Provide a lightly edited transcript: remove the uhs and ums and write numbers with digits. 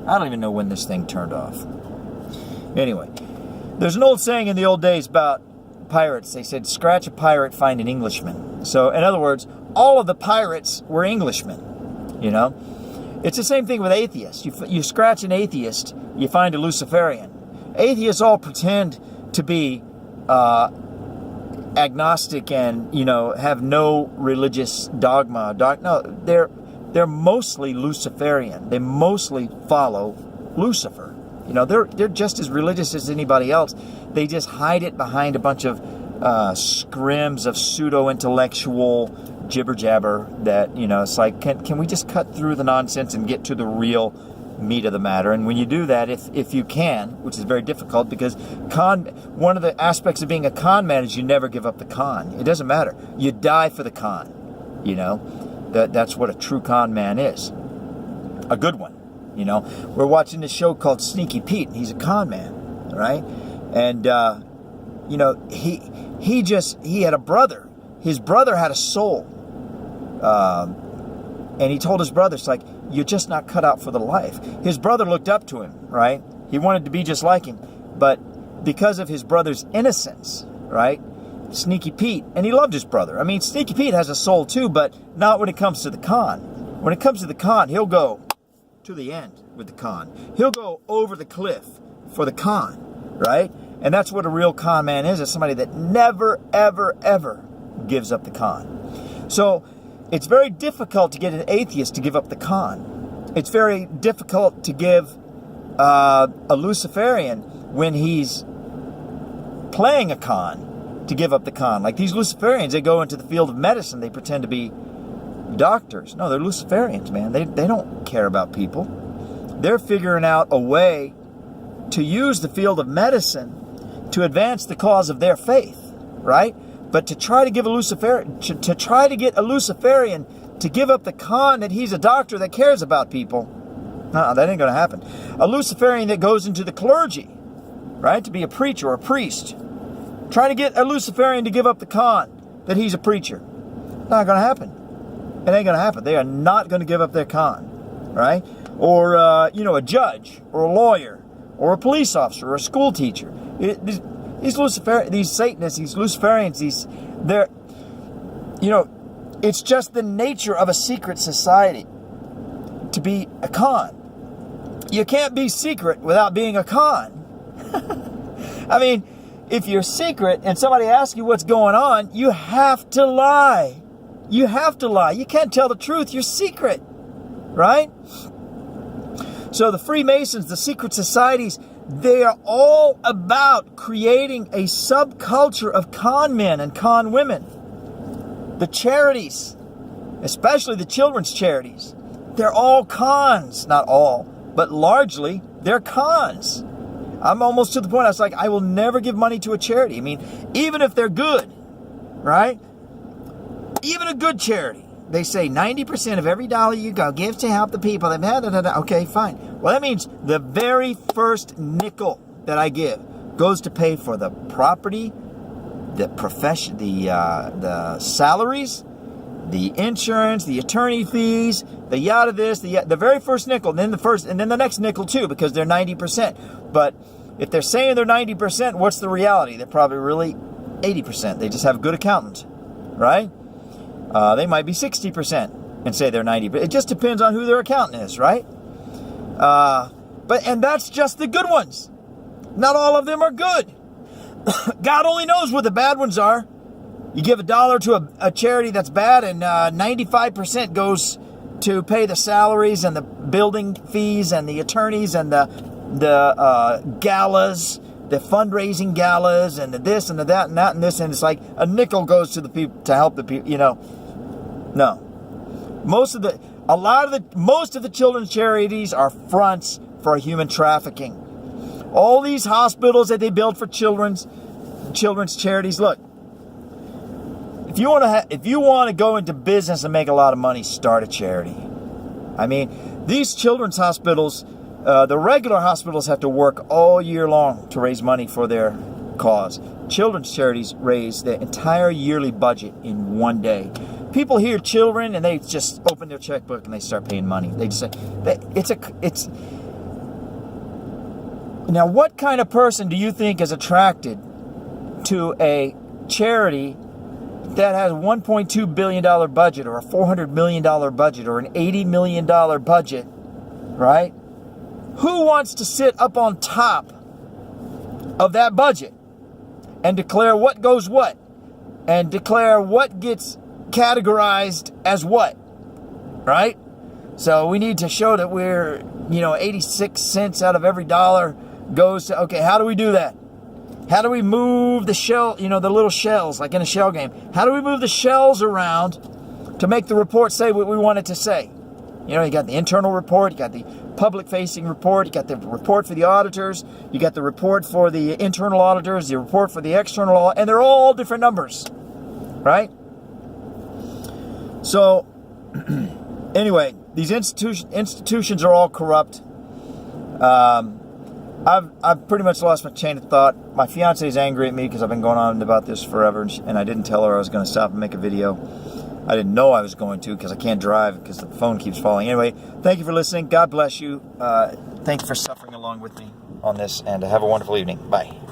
I don't even know when this thing turned off. Anyway, there's an old saying in the old days about pirates. They said, scratch a pirate, find an Englishman. So, in other words, all of the pirates were Englishmen, you know. It's the same thing with atheists. You scratch an atheist, you find a Luciferian. Atheists all pretend to be agnostic and, you know, have no religious dogma. No, they're mostly Luciferian. They mostly follow Lucifer. You know, they're just as religious as anybody else. They just hide it behind a bunch of scrims of pseudo-intellectual jibber-jabber that, you know, it's like, can we just cut through the nonsense and get to the real meat of the matter? And when you do that, if you can, which is very difficult, because one of the aspects of being a con man is you never give up the con. It doesn't matter. You die for the con. You know, that's what a true con man is. A good one. You know, we're watching this show called Sneaky Pete, and he's a con man, right? And you know, he had a brother. His brother had a soul, and he told his brother, it's like, you're just not cut out for the life. His brother looked up to him, right? He wanted to be just like him, but because of his brother's innocence, right? Sneaky Pete, and he loved his brother. I mean, Sneaky Pete has a soul too, but not when it comes to the con. When it comes to the con, he'll go to the end with the con. He'll go over the cliff for the con, right? And that's what a real con man is somebody that never, ever, ever gives up the con. So it's very difficult to get an atheist to give up the con. It's very difficult to give a Luciferian, when he's playing a con, to give up the con. Like these Luciferians, they go into the field of medicine, they pretend to be doctors. No, they're Luciferians, man. They don't care about people. They're figuring out a way to use the field of medicine to advance the cause of their faith, right? But to try to give a Luciferian, to try to get a Luciferian to give up the con that he's a doctor that cares about people, no, that ain't going to happen. A Luciferian that goes into the clergy, right, to be a preacher or a priest, trying to get a Luciferian to give up the con that he's a preacher, not going to happen. It ain't going to happen. They are not going to give up their con, right? Or, you know, a judge or a lawyer or a police officer or a school teacher. These Satanists, these Luciferians, they're, you know, it's just the nature of a secret society to be a con. You can't be secret without being a con. I mean, if you're secret and somebody asks you what's going on, you have to lie. You have to lie. You can't tell the truth. You're secret, right? So the Freemasons, the secret societies, they are all about creating a subculture of con men and con women. The charities, especially the children's charities, they're all cons. Not all, but largely they're cons. I'm almost to the point I was like, I will never give money to a charity. I mean, even if they're good, right? Even a good charity, they say 90% of every dollar you go give to help the people. Okay, fine. Well, that means the very first nickel that I give goes to pay for the property, the profession, the salaries, the insurance, the attorney fees, the yada this, the very first nickel, and then the next nickel too, because they're 90%. But if they're saying they're 90%, what's the reality? They're probably really 80%. They just have a good accountant, right? They might be 60% and say they're 90%. It just depends on who their accountant is, right? And that's just the good ones. Not all of them are good. God only knows where the bad ones are. You give $1 to a charity that's bad, and 95% goes to pay the salaries and the building fees and the attorneys and the galas, the fundraising galas, and the this and the that and that and this, and it's like a nickel goes to the people to help the people. You know, no. Most of the children's charities are fronts for human trafficking. All these hospitals that they build for children's charities. Look, if you want to go into business and make a lot of money, start a charity. I mean, these children's hospitals, the regular hospitals have to work all year long to raise money for their cause. Children's charities raise their entire yearly budget in one day. People hear children and they just open their checkbook and they start paying money. They just say Now, what kind of person do you think is attracted to a charity that has a $1.2 billion budget, or a $400 million budget, or an $80 million budget, right? Who wants to sit up on top of that budget and declare what goes what, and declare what gets categorized as what, right? So we need to show that we're, 86 cents out of every dollar goes to, okay, how do we do that? How do we move the shell, the little shells, like in a shell game? How do we move the shells around to make the report say what we want it to say? You got the internal report, you got the public-facing report, you got the report for the auditors, you got the report for the internal auditors, the report for the external, and they're all different numbers, right? So, anyway, these institutions are all corrupt. I've pretty much lost my chain of thought. My fiance is angry at me because I've been going on about this forever, and I didn't tell her I was going to stop and make a video. I didn't know I was going to because I can't drive because the phone keeps falling. Anyway, thank you for listening. God bless you. Thank you for suffering along with me on this, and have a wonderful evening. Bye.